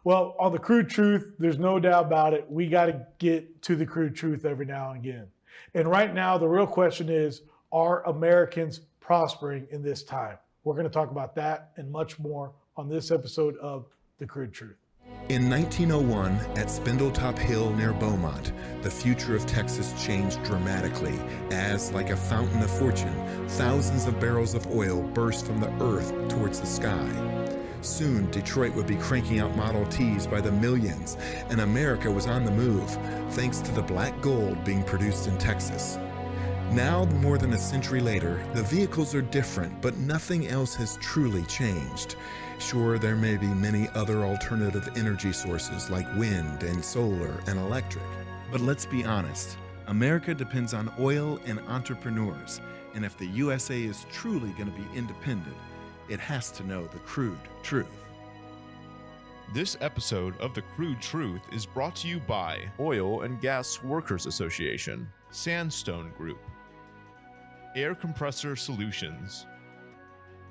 Well, on the crude truth, there's no doubt about it. We got to get to the crude truth every now and again. And right now, the real question is, are Americans prospering in this time? We're going to talk about that and much more on this episode of The Crude Truth. In 1901, at Spindletop Hill near Beaumont, the future of Texas changed dramatically as, like a fountain of fortune, thousands of barrels of oil burst from the earth towards the sky. Soon, Detroit would be cranking out Model Ts by the millions, and America was on the move, thanks to the black gold being produced in Texas. Now, more than a century later, the vehicles are different, but nothing else has truly changed. Sure, there may be many other alternative energy sources like wind and solar and electric. But let's be honest, America depends on oil and entrepreneurs, and if the USA is truly going to be independent, it has to know the crude truth. This episode of The Crude Truth is brought to you by Oil and Gas Workers Association, Sandstone Group, Air Compressor Solutions,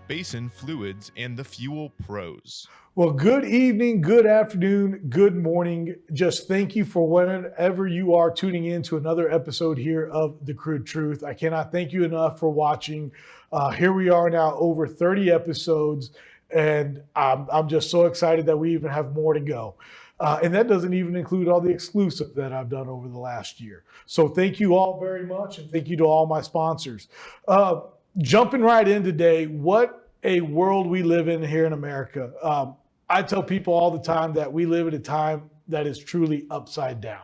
Basin Fluids, and the Fuel Pros. Well, good evening, good afternoon, good morning. Just thank you for whenever you are tuning in to another episode here of The Crude Truth. I cannot thank you enough for watching. Here we are now, over 30 episodes, and I'm just so excited that we even have more to go. And that doesn't even include all the exclusive that I've done over the last year. So thank you all very much, and thank you to all my sponsors. Jumping right in today, what a world we live in here in America. I tell people all the time that we live at a time that is truly upside down.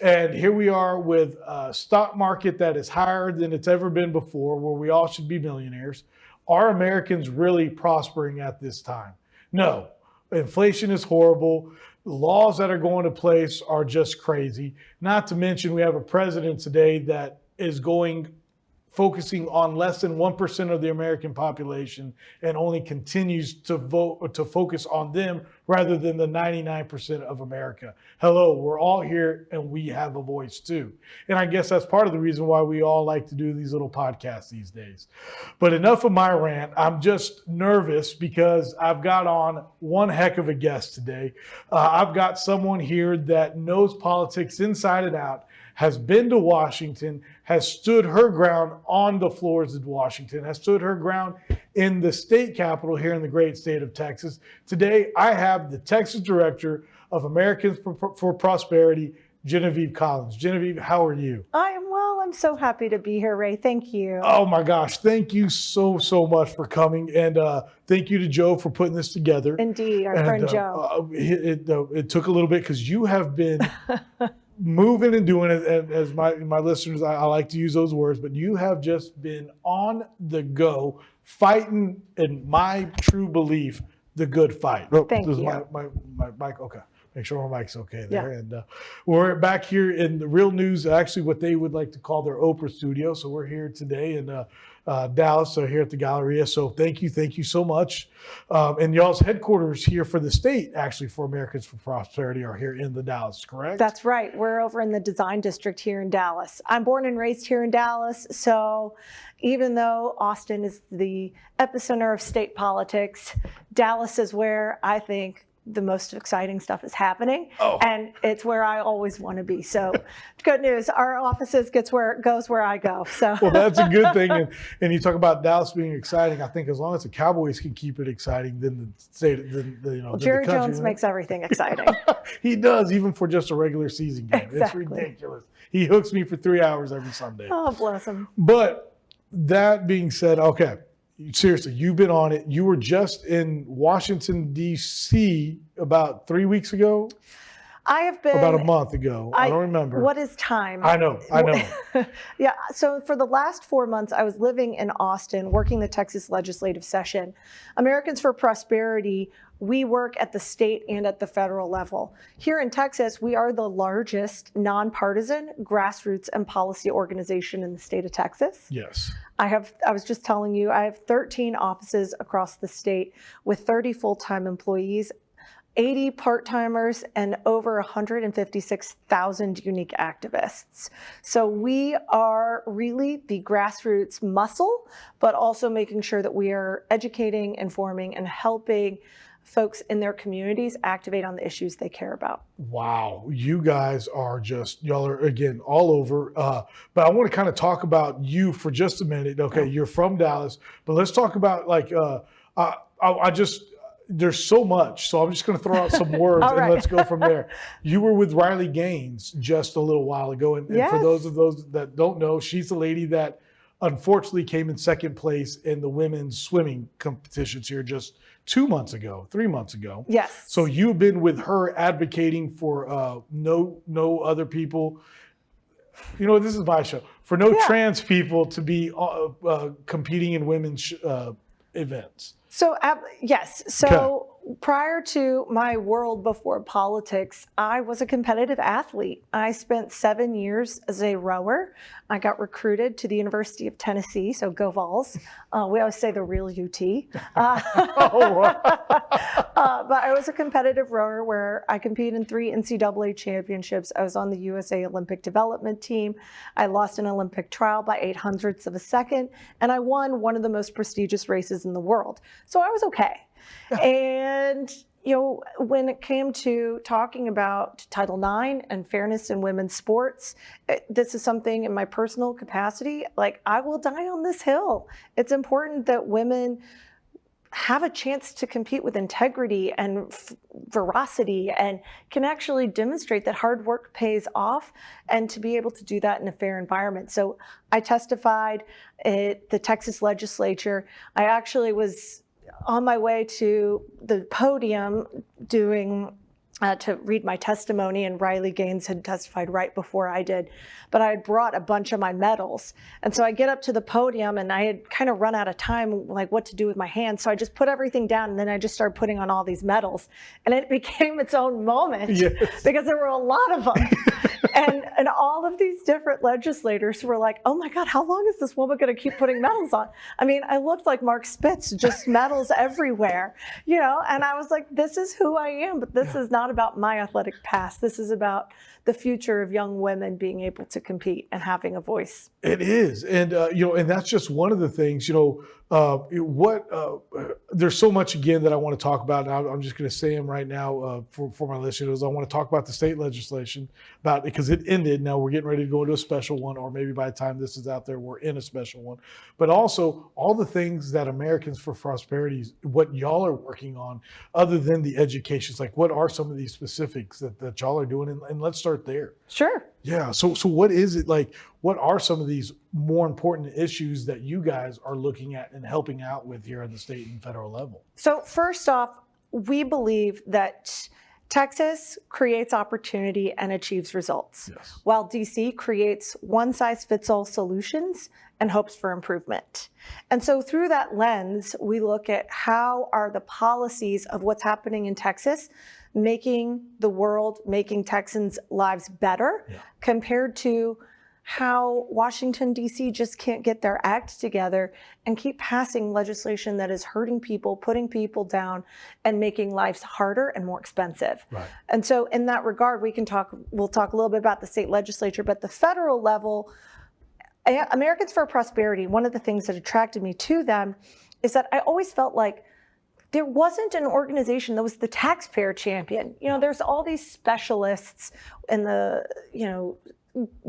And here we are with a stock market that is higher than it's ever been before, where we all should be millionaires. Are Americans really prospering at this time? No. Inflation is horrible. The laws that are going to place are just crazy. Not to mention, we have a president today that is focusing on less than 1% of the American population and only continues to focus on them rather than the 99% of America. Hello, we're all here and we have a voice too. And I guess that's part of the reason why we all like to do these little podcasts these days. But enough of my rant. I'm just nervous because I've got on one heck of a guest today. I've got someone here that knows politics inside and out, has been to Washington, has stood her ground on the floors of Washington, has stood her ground in the state capitol here in the great state of Texas. Today, I have the Texas Director of Americans for Prosperity, Genevieve Collins. Genevieve, how are you? I am well. I'm so happy to be here, Ray. Thank you. Oh my gosh. Thank you so much for coming. And thank you to Joe for putting this together. Indeed, our friend Joe. It took a little bit because you have been moving and doing it, and as my listeners, I like to use those words, but you have just been on the go, fighting, in my true belief, the good fight. Thank you. My mic, okay. Make sure my mic's okay there. Yeah. And we're back here in the Real News, actually what they would like to call their Oprah studio. So we're here today in Dallas, so here at the Galleria. So thank you so much. And y'all's headquarters here for the state, actually for Americans for Prosperity, are here in the Dallas, correct? That's right. We're over in the Design District here in Dallas. I'm born and raised here in Dallas, so even though Austin is the epicenter of state politics, Dallas is where I think the most exciting stuff is happening, and it's where I always want to be. So good news, our offices goes where I go. So well, that's a good thing. And you talk about Dallas being exciting. I think as long as the Cowboys can keep it exciting, then the state, Jerry Jones makes everything exciting. He does, even for just a regular season game. Exactly. It's ridiculous. He hooks me for 3 hours every Sunday. Oh, bless him. But that being said, okay. Seriously, you've been on it. You were just in Washington, D.C. about 3 weeks ago? I have been. About a month ago. I don't remember. What is time? I know. Yeah. So for the last 4 months, I was living in Austin, working the Texas legislative session. Americans for Prosperity, we work at the state and at the federal level. Here in Texas, we are the largest nonpartisan grassroots and policy organization in the state of Texas. Yes. I was just telling you, I have 13 offices across the state with 30 full-time employees, 80 part-timers, and over 156,000 unique activists. So we are really the grassroots muscle, but also making sure that we are educating, informing, and helping folks in their communities activate on the issues they care about. Wow, you guys are y'all are again all over. But I want to kind of talk about you for just a minute. Okay, you're from Dallas, but let's talk about I just there's so much, so I'm just going to throw out some words and right. let's go from there. You were with Riley Gaines just a little while ago, and Yes. for those that don't know, she's the lady that unfortunately came in second place in the women's swimming competitions here just 3 months ago. Yes. So you've been with her advocating for no other people. You know, this is my show. For no trans people to be competing in women's events. So, yes. So prior to my world before politics, I was a competitive athlete. I spent 7 years as a rower. I got recruited to the University of Tennessee, so go Vols. We always say the real UT. But I was a competitive rower where I competed in 3 NCAA championships. I was on the USA Olympic development team. I lost an Olympic trial by 0.08 of a second, and I won one of the most prestigious races in the world. So I was okay. And, you know, when it came to talking about Title IX and fairness in women's sports, this is something in my personal capacity, like I will die on this hill. It's important that women have a chance to compete with integrity and veracity and can actually demonstrate that hard work pays off, and to be able to do that in a fair environment. So I testified at the Texas legislature. I actually was on my way to the podium to read my testimony, and Riley Gaines had testified right before I did, but I had brought a bunch of my medals. And so I get up to the podium and I had kind of run out of time, like what to do with my hands. So I just put everything down, and then I just started putting on all these medals, and it became its own moment because there were a lot of them. And all of these different legislators were like, oh my God, how long is this woman going to keep putting medals on? I mean, I looked like Mark Spitz, just medals everywhere, you know, and I was like, this is who I am, but this is not about my athletic past. This is about the future of young women being able to compete and having a voice. It is. And, you know, and that's just one of the things, you know, there's so much again that I want to talk about. And I'm just going to say them right now for my listeners. I want to talk about the state legislation because it ended. Now we're getting ready to go into a special one, or maybe by the time this is out there, we're in a special one. But also all the things that Americans for Prosperity, what y'all are working on, other than the educations, like what are some of these specifics that y'all are doing? And let's start there. Sure. Yeah. So what is it like? What are some of these more important issues that you guys are looking at and helping out with here at the state and federal level? So first off, we believe that Texas creates opportunity and achieves results, while DC creates one-size-fits-all solutions and hopes for improvement. And so through that lens, we look at how are the policies of what's happening in Texas making the world, making Texans' lives better compared to how Washington, D.C. just can't get their act together and keep passing legislation that is hurting people, putting people down, and making lives harder and more expensive. Right. And so in that regard, we'll talk a little bit about the state legislature, but the federal level, Americans for Prosperity, one of the things that attracted me to them is that I always felt like there wasn't an organization that was the taxpayer champion. You know, there's all these specialists in the, you know,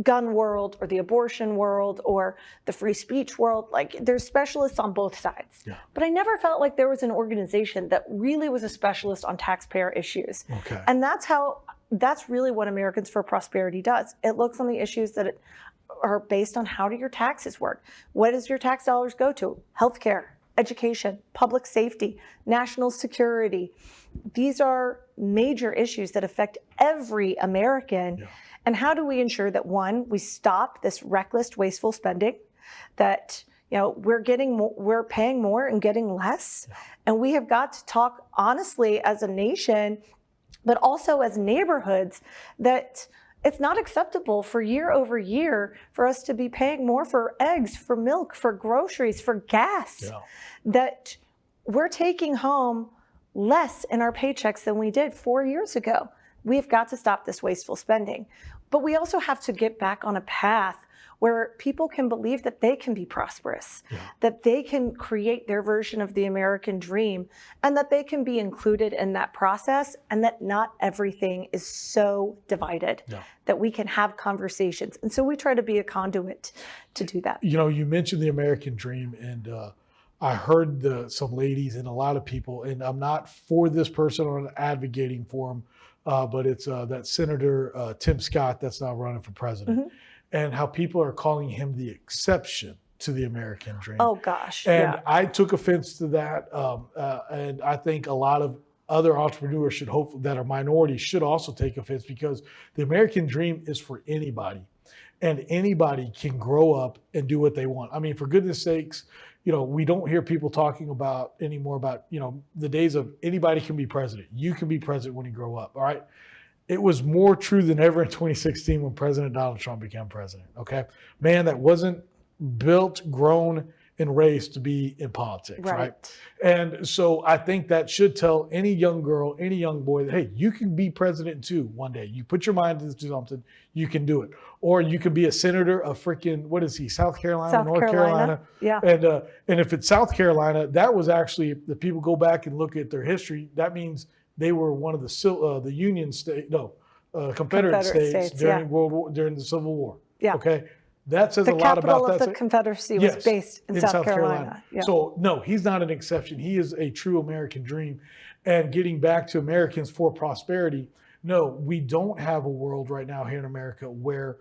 gun world or the abortion world or the free speech world. Like there's specialists on both sides. Yeah. But I never felt like there was an organization that really was a specialist on taxpayer issues. Okay. And that's really what Americans for Prosperity does. It looks on the issues that are based on how do your taxes work? What does your tax dollars go to? Healthcare, education, public safety, national security. These are major issues that affect every American. Yeah. And how do we ensure that, one, we stop this reckless, wasteful spending, that, you know, we're paying more and getting less. Yeah. And we have got to talk honestly as a nation, but also as neighborhoods, that it's not acceptable for year over year for us to be paying more for eggs, for milk, for groceries, for gas, that we're taking home less in our paychecks than we did 4 years ago. We've got to stop this wasteful spending. But we also have to get back on a path where people can believe that they can be prosperous, that they can create their version of the American dream, and that they can be included in that process, and that not everything is so divided, that we can have conversations. And so we try to be a conduit to do that. You know, you mentioned the American dream, and I heard some ladies and a lot of people, and I'm not for this person or advocating for him, but it's that Senator Tim Scott that's now running for president, and how people are calling him the exception to the American dream. Oh gosh. And I took offense to that, and I think a lot of other entrepreneurs should that are minorities should also take offense, because the American dream is for anybody, and anybody can grow up and do what they want. I mean, for goodness sakes, you know, we don't hear people talking about anymore about, you know, the days of anybody can be president. You can be president when you grow up. All right. It was more true than ever in 2016 when President Donald Trump became president. Okay. Man that wasn't built, grown, and raised to be in politics. Right. And so I think that should tell any young girl, any young boy that, hey, you can be president too one day. You put your mind to do something, you can do it. Or you can be a senator of freaking, what is he, South Carolina, North Carolina? Yeah. And if it's South Carolina, that was actually, if the people go back and look at their history, that means they were one of the Union state, Confederate states during the Civil War. Yeah. Okay. That says a lot about that. The capital of the Confederacy was based in South Carolina. Yeah. So no, he's not an exception. He is a true American dream. And getting back to Americans for prosperity, no, we don't have a world right now here in America where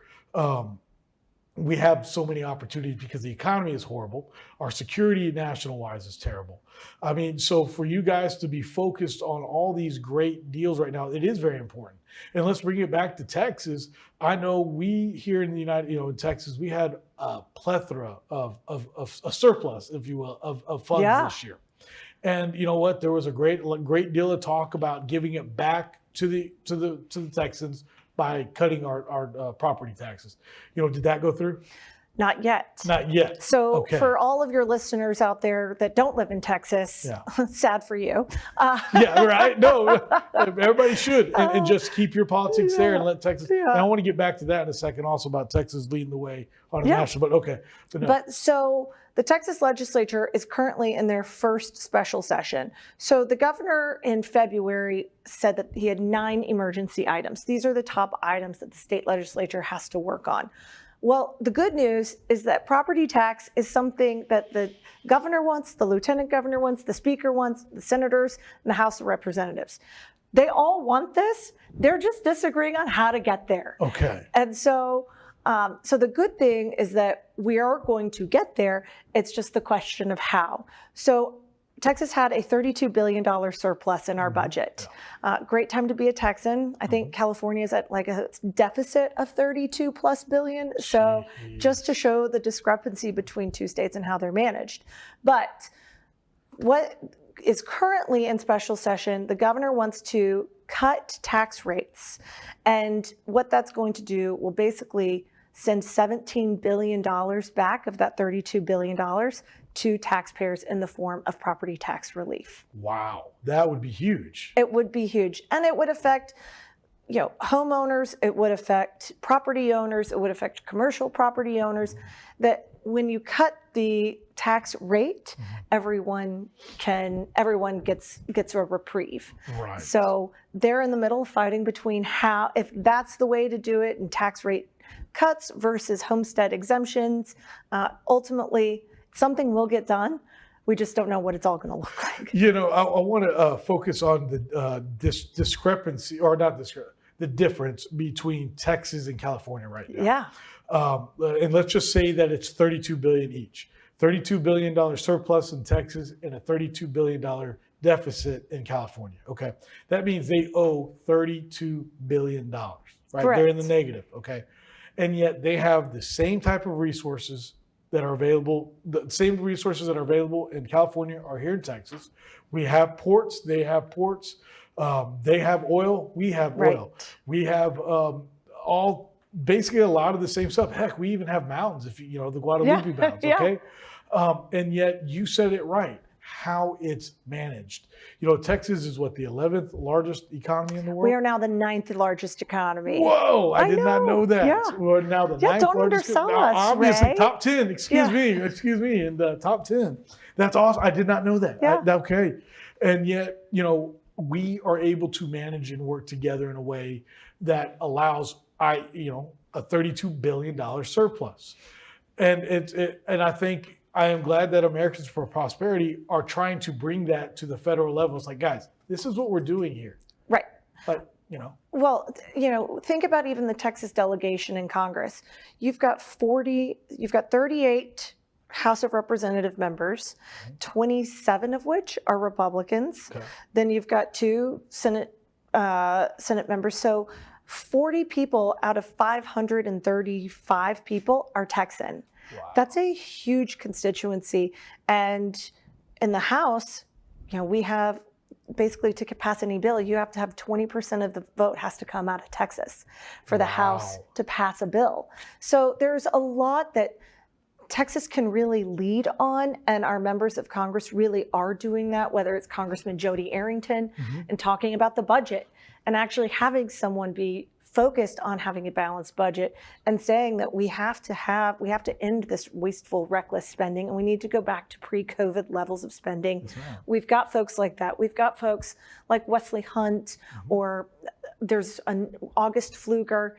we have so many opportunities, because the economy is horrible. Our security national-wise is terrible. I mean, so for you guys to be focused on all these great deals right now, it is very important. And let's bring it back to Texas. I know we here in the in Texas, we had a plethora of a surplus, if you will, of funds this year. And you know what? There was a great deal of talk about giving it back to the Texans by cutting our property taxes. You know, did that go through? Not yet. Not yet. So for all of your listeners out there that don't live in Texas, sad for you. Yeah, right. No, everybody should. And just keep your politics there and let Texas. And I want to get back to that in a second, also about Texas leading the way on a national, but okay. But so the Texas legislature is currently in their first special session. So the governor in February said that he had 9 emergency items. These are the top items that the state legislature has to work on. Well, the good news is that property tax is something that the governor wants, the lieutenant governor wants, the speaker wants, the senators, and the House of Representatives. They all want this. They're just disagreeing on how to get there. Okay. And so the good thing is that we are going to get there. It's just the question of how. So Texas had a $32 billion surplus in our budget. Great time to be a Texan. I think California is at like a deficit of 32 plus billion. So just to show the discrepancy between two states and how they're managed. But what is currently in special session, the governor wants to cut tax rates. And what that's going to do will basically send $17 billion back of that $32 billion to taxpayers in the form of property tax relief. Wow, that would be huge. It would be huge. And it would affect, you know, homeowners, it would affect property owners, it would affect commercial property owners, that when you cut the tax rate, everyone gets a reprieve. Right. So they're in the middle fighting between if that's the way to do it, and tax rate cuts versus homestead exemptions. Ultimately, something will get done. We just don't know what it's all going to look like. You know, I want to focus on the discrepancy, or not discrepancy, the difference between Texas and California right now. Yeah. And let's just say that it's $32 billion each. $32 billion surplus in Texas and a $32 billion deficit in California. Okay. That means they owe $32 billion, right? Correct. They're in the negative. Okay. And yet they have the same type of resources that are available. The same resources that are available in California are here in Texas. We have ports. They have ports. They have oil. We have oil. We have basically a lot of the same stuff. Heck, we even have mountains, the Guadalupe Mountains. Okay. And yet you said it right. how it's managed. Texas is what, the 11th largest economy in the world? We are now the 9th largest economy. Whoa, I did not know that. Yeah. We're now the 9th don't largest. undersell Now, us, obviously, Ray. top 10, excuse me, in the top 10. That's awesome. I did not know that. Yeah. Okay. And yet, we are able to manage and work together in a way that allows a $32 billion surplus. And and I think I am glad that Americans for Prosperity are trying to bring that to the federal level. It's like, guys, this is what we're doing here. Right. But, Well, think about even the Texas delegation in Congress. You've got 38 House of Representative members, 27 of which are Republicans. Okay. Then you've got 2 Senate members. So 40 people out of 535 people are Texan. Wow. That's a huge constituency. And in the House, we have basically, to pass any bill, you have to have 20% of the vote has to come out of Texas for the House to pass a bill. So there's a lot that Texas can really lead on, and our members of Congress really are doing that, whether it's Congressman Jody Arrington and talking about the budget and actually having someone be focused on having a balanced budget and saying that we have to end this wasteful, reckless spending, and we need to go back to pre-COVID levels of spending. That's right. We've got folks like that. We've got folks like Wesley Hunt, or there's an August Pfluger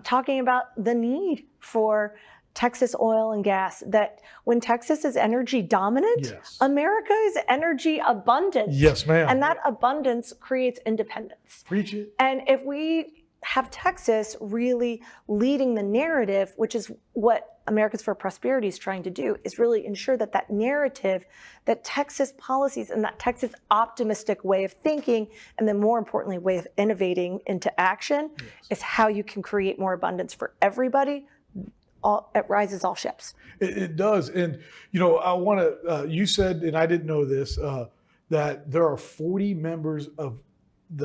talking about the need for Texas oil and gas, that when Texas is energy dominant, Yes. America is energy abundant. Yes, ma'am. And that abundance creates independence. Preach it. And if we have Texas really leading the narrative, which is what Americans for Prosperity is trying to do, is really ensure that that narrative, that Texas policies and that Texas optimistic way of thinking, and then more importantly, way of innovating into action, is how you can create more abundance for everybody. It rises all ships. It does. And, I want to, you said, and I didn't know this, that there are 40 members of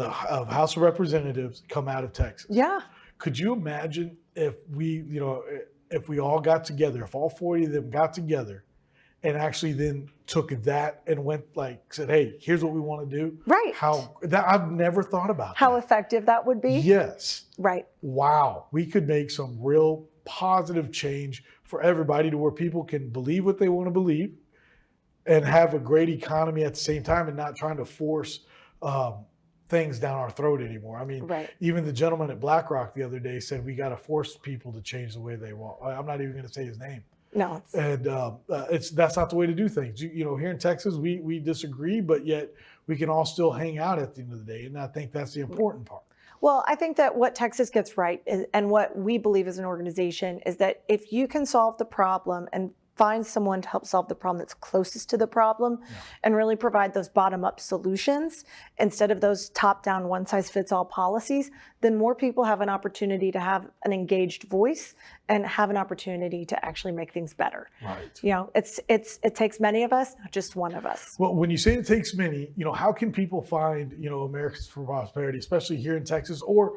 House of Representatives come out of Texas. Yeah. Could you imagine if we all got together, if all 40 of them got together and actually then took that and said, hey, here's what we want to do. Right. I've never thought about How that. effective that would be. Yes. Right. Wow. We could make some real positive change for everybody to where people can believe what they want to believe and have a great economy at the same time, and not trying to force things down our throat anymore. I mean, even the gentleman at BlackRock the other day said we got to force people to change the way they want. I'm not even going to say his name. No. And that's not the way to do things. Here in Texas, we disagree, but yet we can all still hang out at the end of the day. And I think that's the important part. Well, I think that what Texas gets right is, and what we believe as an organization, is that if you can solve the problem and find someone to help solve the problem that's closest to the problem, and really provide those bottom-up solutions instead of those top-down one-size-fits-all policies, then more people have an opportunity to have an engaged voice and have an opportunity to actually make things better. Right. It takes many of us, not just one of us. Well, when you say it takes many, how can people find, Americans for Prosperity, especially here in Texas, or,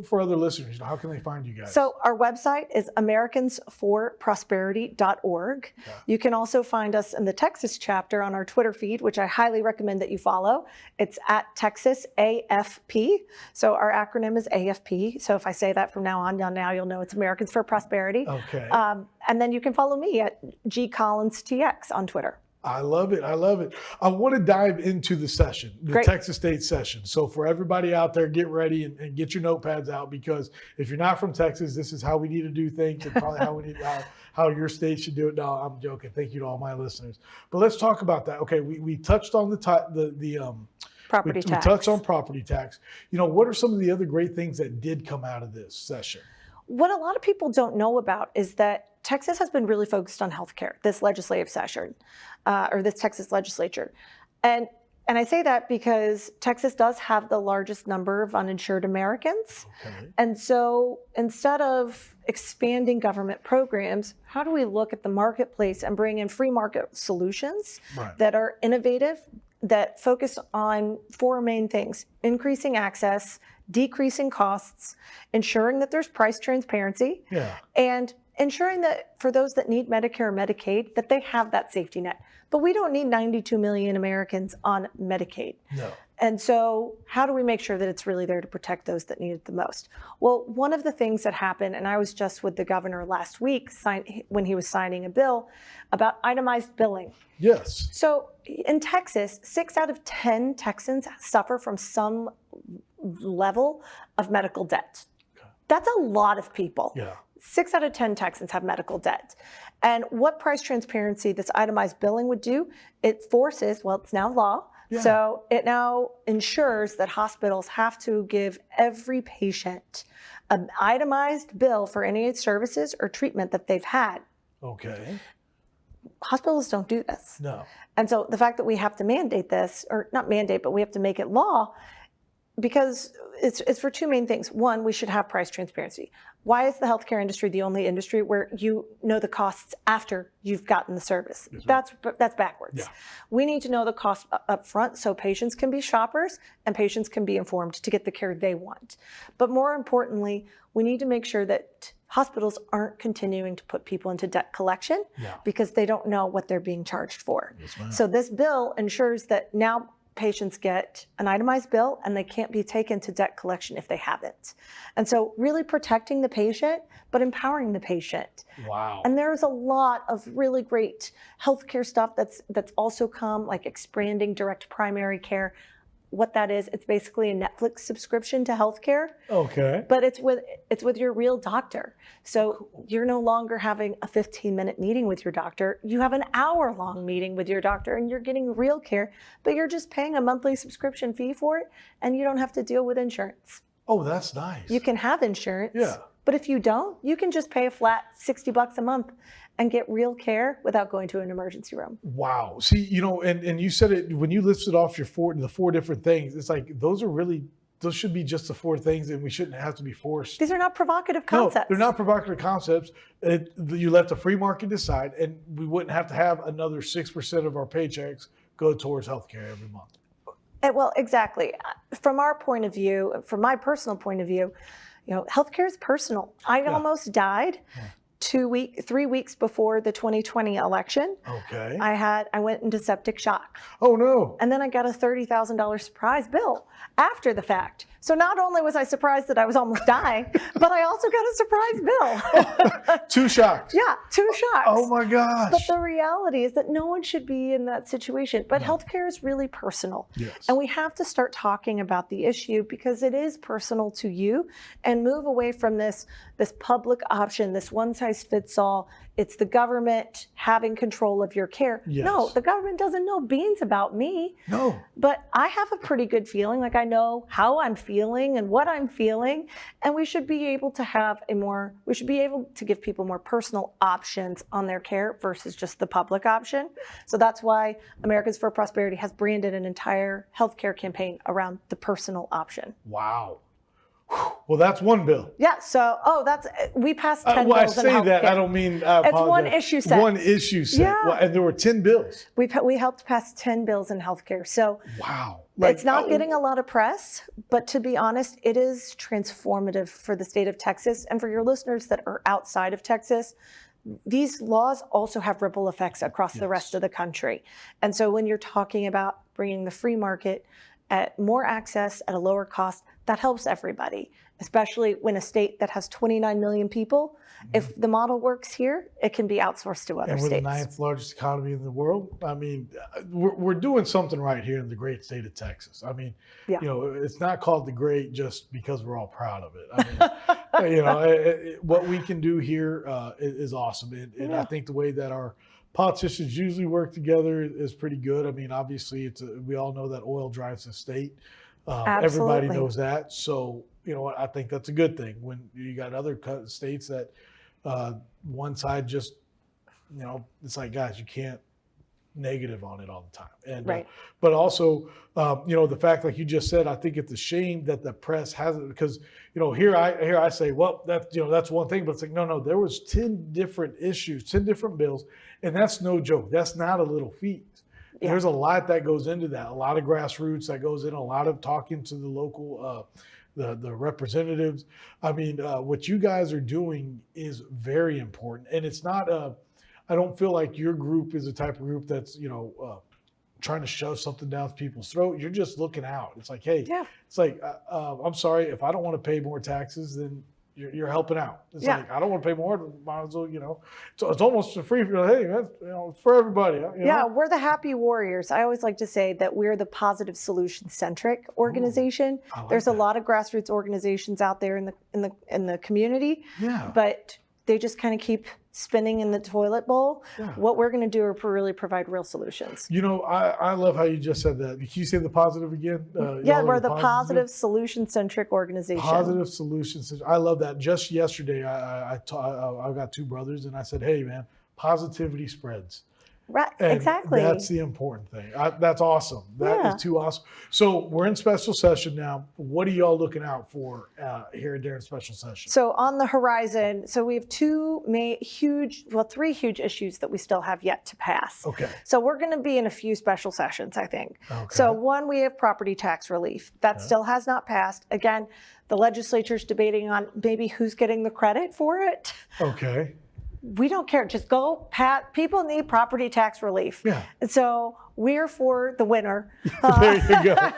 for other listeners, how can they find you guys? So our website is americansforprosperity.org. Yeah. You can also find us in the Texas chapter on our Twitter feed, which I highly recommend that you follow. It's at Texas AFP. So our acronym is AFP. So if I say that from now on, now you'll know it's Americans for Prosperity. Okay. And then you can follow me at GCollinsTX on Twitter. I love it. I love it. I want to dive into the session, the Great. Texas State session. So for everybody out there, get ready and get your notepads out, because if you're not from Texas, this is how we need to do things, and probably how your state should do it. No, I'm joking. Thank you to all my listeners. But let's talk about that. Okay, we touched on Property we tax. touched on property tax. What are some of the other great things that did come out of this session? What a lot of people don't know about is that Texas has been really focused on healthcare this legislative session, or this Texas legislature. And I say that because Texas does have the largest number of uninsured Americans. Okay. And so instead of expanding government programs, how do we look at the marketplace and bring in free market solutions that are innovative, that focus on 4 main things: increasing access, decreasing costs, ensuring that there's price transparency, and ensuring that for those that need Medicare or Medicaid, that they have that safety net. But we don't need 92 million Americans on Medicaid. No. And so how do we make sure that it's really there to protect those that need it the most? Well, one of the things that happened, and I was just with the governor last week when he was signing a bill about itemized billing. Yes. So in Texas, 6 out of 10 Texans suffer from some level of medical debt. Okay. That's a lot of people. Yeah. 6 out of 10 Texans have medical debt. And what price transparency this itemized billing would do, it forces, well, it's now law, yeah. So it now ensures that hospitals have to give every patient an itemized bill for any services or treatment that they've had. Okay. Hospitals don't do this. No. And so the fact that we have to mandate this, or not mandate, but we have to make it law, because it's for two main things. One, we should have price transparency. Why is the healthcare industry the only industry where you know the costs after you've gotten the service? That's backwards. Yeah. We need to know the cost up front so patients can be shoppers and patients can be informed to get the care they want. But more importantly, we need to make sure that hospitals aren't continuing to put people into debt collection because they don't know what they're being charged for. Yes, so this bill ensures that now patients get an itemized bill and they can't be taken to debt collection if they haven't. And so really protecting the patient, but empowering the patient. Wow. And there's a lot of really great healthcare stuff that's also come, like expanding direct primary care. What that is, it's basically a Netflix subscription to healthcare. Okay. But it's with your real doctor. So you're no longer having a 15-minute meeting with your doctor. You have an hour-long meeting with your doctor and you're getting real care, but you're just paying a monthly subscription fee for it and you don't have to deal with insurance. Oh, that's nice. You can have insurance. Yeah. But if you don't, you can just pay a flat $60 a month and get real care without going to an emergency room. Wow. See, and you said it when you listed off the four different things, it's like those should be just the four things and we shouldn't have to be forced. These are not provocative concepts. No, they're not provocative concepts. You let the free market decide and we wouldn't have to have another 6% of our paychecks go towards healthcare every month. Well, exactly. From our point of view, from my personal point of view, healthcare is personal. I almost died 3 weeks before the 2020 election. Okay. I went into septic shock. Oh no. And then I got a $30,000 surprise bill after the fact. So not only was I surprised that I was almost dying, but I also got a surprise bill. 2 shocks. Yeah, 2 shocks. Oh my gosh. But the reality is that no one should be in that situation. But healthcare is really personal. Yes. And we have to start talking about the issue because it is personal to you and move away from this public option, this one size fits all. It's the government having control of your care. Yes. No, the government doesn't know beans about me. No. But I have a pretty good feeling, like I know how I'm feeling and what I'm feeling, and we should be able to give people more personal options on their care versus just the public option. So that's why Americans for Prosperity has branded an entire healthcare campaign around the personal option. Wow. Well, that's one bill. Yeah. So, we passed 10 well, bills I in say healthcare. that. I don't mean. I It's apologize. one issue set. One issue set. Yeah. Well, and there were 10 bills. We helped pass 10 bills in healthcare. So Wow. it's not getting a lot of press, but to be honest, it is transformative for the state of Texas. And for your listeners that are outside of Texas, these laws also have ripple effects across the rest of the country. And so when you're talking about bringing the free market at more access at a lower cost, that helps everybody, especially when a state that has 29 million people, if the model works here, it can be outsourced to other And we're states. the 9th largest economy in the world. I mean, we're doing something right here in the great state of Texas. I mean, it's not called the great just because we're all proud of it. I mean, what we can do here is awesome. And I think the way that our politicians usually work together is pretty good. I mean, obviously, we all know that oil drives the state. Everybody knows that. So, I think that's a good thing when you got other states that one side just, it's like, guys, you can't negative on it all the time. And but also, the fact, like you just said, I think it's a shame that the press hasn't, because here I say, well, that's one thing, but it's like no, there was 10 different issues, 10 different bills, and that's no joke. That's not a little feat. Yeah. There's a lot that goes into that, a lot of grassroots that goes in, a lot of talking to the the representatives. I mean, what you guys are doing is very important, and it's not I don't feel like your group is the type of group that's trying to shove something down people's throat. You're just looking out. It's like, hey, Yeah. it's like, I'm sorry, if I don't want to pay more taxes, then you're helping out. It's Yeah. like, I don't want to pay more, might as well, So it's almost for free. Hey, that's, it's for everybody. Yeah, we're the happy warriors. I always like to say that we're the positive solution centric organization. I like There's that. a lot of grassroots organizations out there in the community, Yeah. but they just kind of keep spinning in the toilet bowl. Yeah. What we're going to do is really provide real solutions. I love how you just said that. Can you say the positive again? Yeah, we're the positive solution centric organization. Positive solutions. I love that. Just yesterday, I got two brothers, and I said, "Hey, man, positivity spreads." Right, And exactly. That's the important thing. That's awesome. That Yeah. is too awesome. So we're in special session now. What are y'all looking out for here during special session? So on the horizon, so we have three huge issues that we still have yet to pass. Okay. So we're going to be in a few special sessions, I think. Okay. So one, we have property tax relief. That still has not passed. Again, the legislature's debating on maybe who's getting the credit for it. Okay. We don't care. Just go, Pat. People need property tax relief. Yeah. And so we're for the winner. There you go.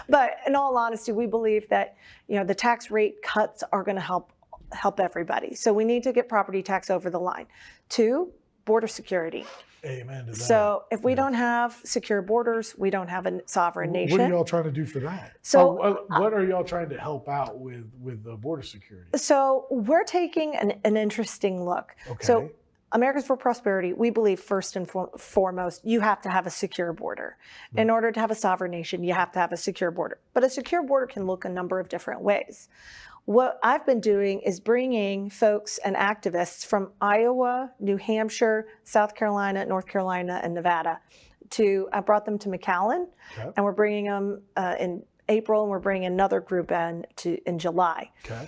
But in all honesty, we believe that the tax rate cuts are going to help everybody. So we need to get property tax over the line. 2, border security. Amen to that. So if we don't have secure borders, we don't have a sovereign nation. What are y'all trying to do for that? So, what are y'all trying to help out with the border security? So we're taking an interesting look. Okay. So Americans for Prosperity, we believe first and foremost, you have to have a secure border. In order to have a sovereign nation, you have to have a secure border. But a secure border can look a number of different ways. What I've been doing is bringing folks and activists from Iowa, New Hampshire, South Carolina, North Carolina, and Nevada. I brought them to McAllen, Okay. and we're bringing them in April, and we're bringing another group in July. Okay.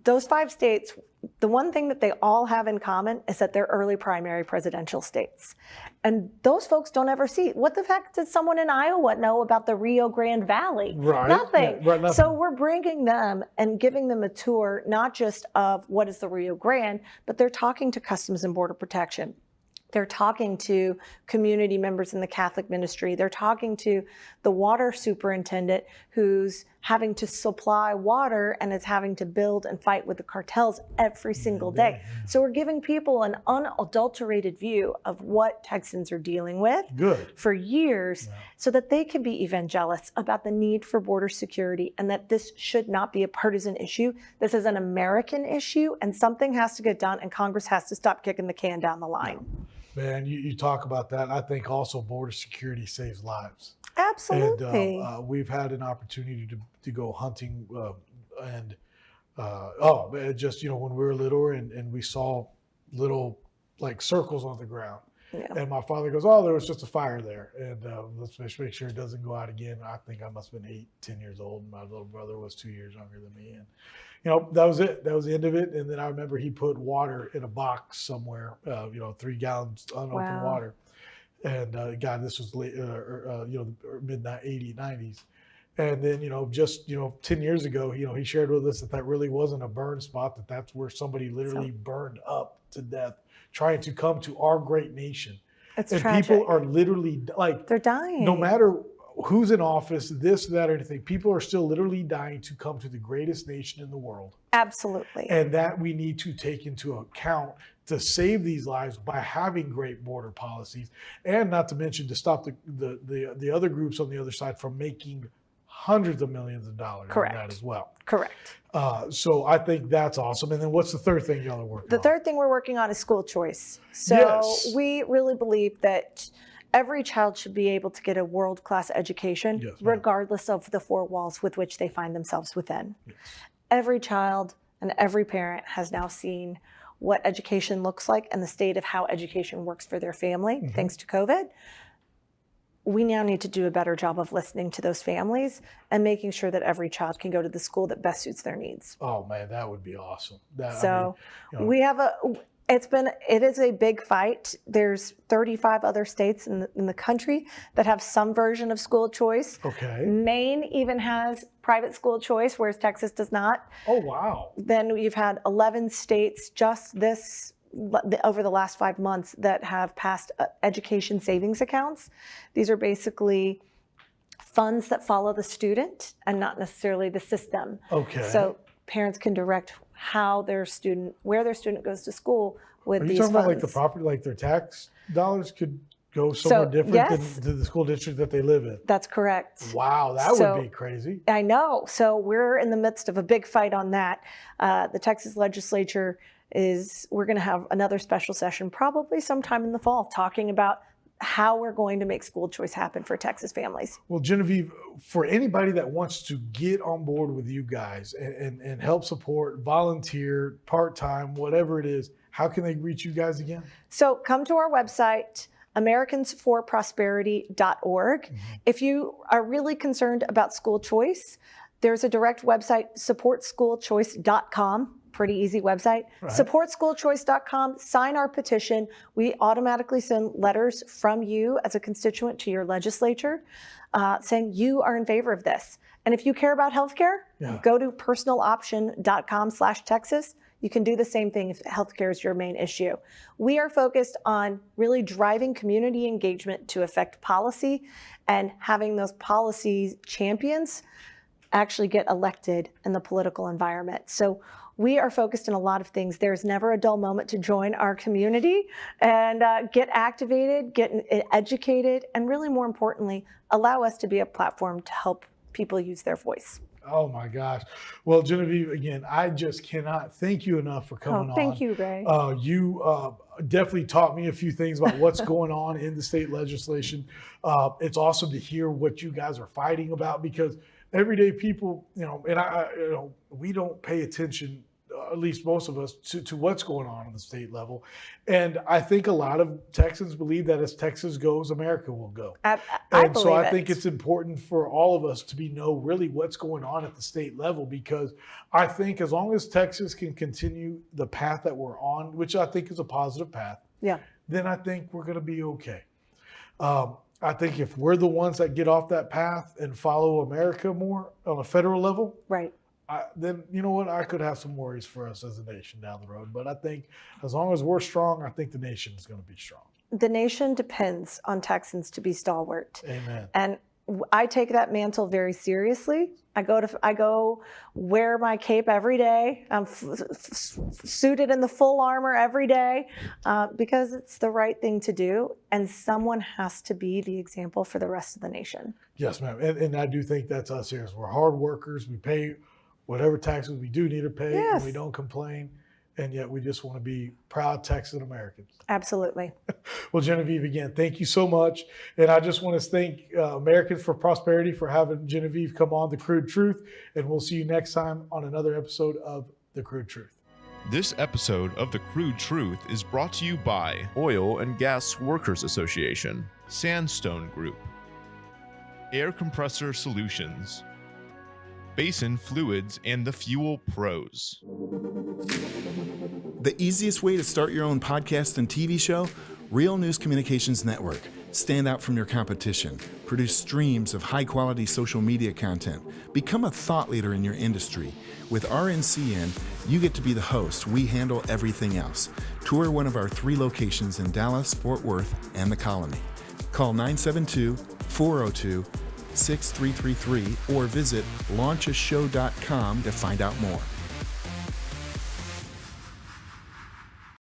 Those 5 states, the one thing that they all have in common is that they're early primary presidential states. And those folks don't ever see. What the heck did someone in Iowa know about the Rio Grande Valley? Right. Nothing. Yeah, right, nothing. So we're bringing them and giving them a tour, not just of what is the Rio Grande, but they're talking to Customs and Border Protection. They're talking to community members in the Catholic ministry. They're talking to the water superintendent who's having to supply water and is having to build and fight with the cartels every single day. So we're giving people an unadulterated view of what Texans are dealing with Good. for years so that they can be evangelists about the need for border security and that this should not be a partisan issue. This is an American issue and something has to get done and Congress has to stop kicking the can down the line. Man, you talk about that. I think also border security saves lives. Absolutely. And we've had an opportunity to go hunting just when we were little and we saw little like circles on the ground. Yeah. And my father goes, "Oh, there was just a fire there, and let's make sure it doesn't go out again." I think I must have been 8-10 years old, and my little brother was 2 years younger than me. And that was it. That was the end of it. And then I remember he put water in a box somewhere, 3 gallons unopened water. And God, this was late, midnight 80s, 90s. And then, just 10 years ago, he shared with us that really wasn't a burn spot, that's where somebody literally burned up to death, trying to come to our great nation. It's and tragic. people are literally They're dying. no matter who's in office, this, that, or anything, people are still literally dying to come to the greatest nation in the world. Absolutely. And that we need to take into account to save these lives by having great border policies, and not to mention to stop the other groups on the other side from making hundreds of millions of dollars on that as well. Correct. So I think that's awesome. And then what's the third thing y'all are working on? The third thing we're working on is school choice. So we really believe that every child should be able to get a world-class education, regardless of the 4 walls with which they find themselves within. Yes. Every child and every parent has now seen what education looks like and the state of how education works for their family, thanks to COVID. We now need to do a better job of listening to those families and making sure that every child can go to the school that best suits their needs. Oh man, that would be awesome. We have It is a big fight. There's 35 other states in the country that have some version of school choice. Okay. Maine even has private school choice, whereas Texas does not. Oh, wow. Then you've had 11 states just over the last 5 months that have passed education savings accounts. These are basically funds that follow the student and not necessarily the system. Okay. So parents can direct where their student goes to school with Are you these talking funds. about like the property, like their tax dollars could go somewhere different yes. than the school district that they live in? That's correct. Wow, that would be crazy. I know. So we're in the midst of a big fight on that. The Texas legislature we're going to have another special session probably sometime in the fall talking about how we're going to make school choice happen for Texas families. Well, Genevieve, for anybody that wants to get on board with you guys and help support, volunteer, part-time, whatever it is, how can they reach you guys again? So come to our website, americansforprosperity.org. Mm-hmm. If you are really concerned about school choice, there's a direct website, supportschoolchoice.com. Pretty easy website. Right. Supportschoolchoice.com. Sign our petition. We automatically send letters from you as a constituent to your legislature saying you are in favor of this. And if you care about healthcare, go to personaloption.com/Texas. You can do the same thing if healthcare is your main issue. We are focused on really driving community engagement to affect policy and having those policy champions actually get elected in the political environment. So we are focused on a lot of things. There's never a dull moment to join our community and get activated, get educated, and really more importantly, allow us to be a platform to help people use their voice. Oh my gosh. Well, Genevieve, again, I just cannot thank you enough for coming on. Thank you, Ray. You definitely taught me a few things about what's going on in the state legislation. It's awesome to hear what you guys are fighting about because everyday people, and we don't pay attention, at least most of us, to what's going on the state level. And I think a lot of Texans believe that as Texas goes, America will go. I think it's important for all of us to know really what's going on at the state level, because I think as long as Texas can continue the path that we're on, which I think is a positive path, then I think we're going to be okay. I think if we're the ones that get off that path and follow America more on a federal level, right, then you know what? I could have some worries for us as a nation down the road. But I think as long as we're strong, I think the nation is going to be strong. The nation depends on Texans to be stalwart. Amen. And I take that mantle very seriously. I go wear my cape every day. I'm suited in the full armor every day because it's the right thing to do. And someone has to be the example for the rest of the nation. Yes, ma'am. And I do think that's us here. We're hard workers. We pay whatever taxes we do need to pay. Yes. And we don't complain. And yet we just want to be proud Texan Americans. Absolutely. Well, Genevieve, again, thank you so much. And I just want to thank Americans for Prosperity for having Genevieve come on The Crude Truth. And we'll see you next time on another episode of The Crude Truth. This episode of The Crude Truth is brought to you by Oil and Gas Workers Association, Sandstone Group, Air Compressor Solutions, Basin Fluids, and the Fuel Pros. The easiest way to start your own podcast and TV show? Real News Communications Network. Stand out from your competition. Produce streams of high-quality social media content. Become a thought leader in your industry. With RNCN, you get to be the host. We handle everything else. Tour one of our 3 locations in Dallas, Fort Worth, and the Colony. Call 972-402-6333 or visit launchashow.com to find out more.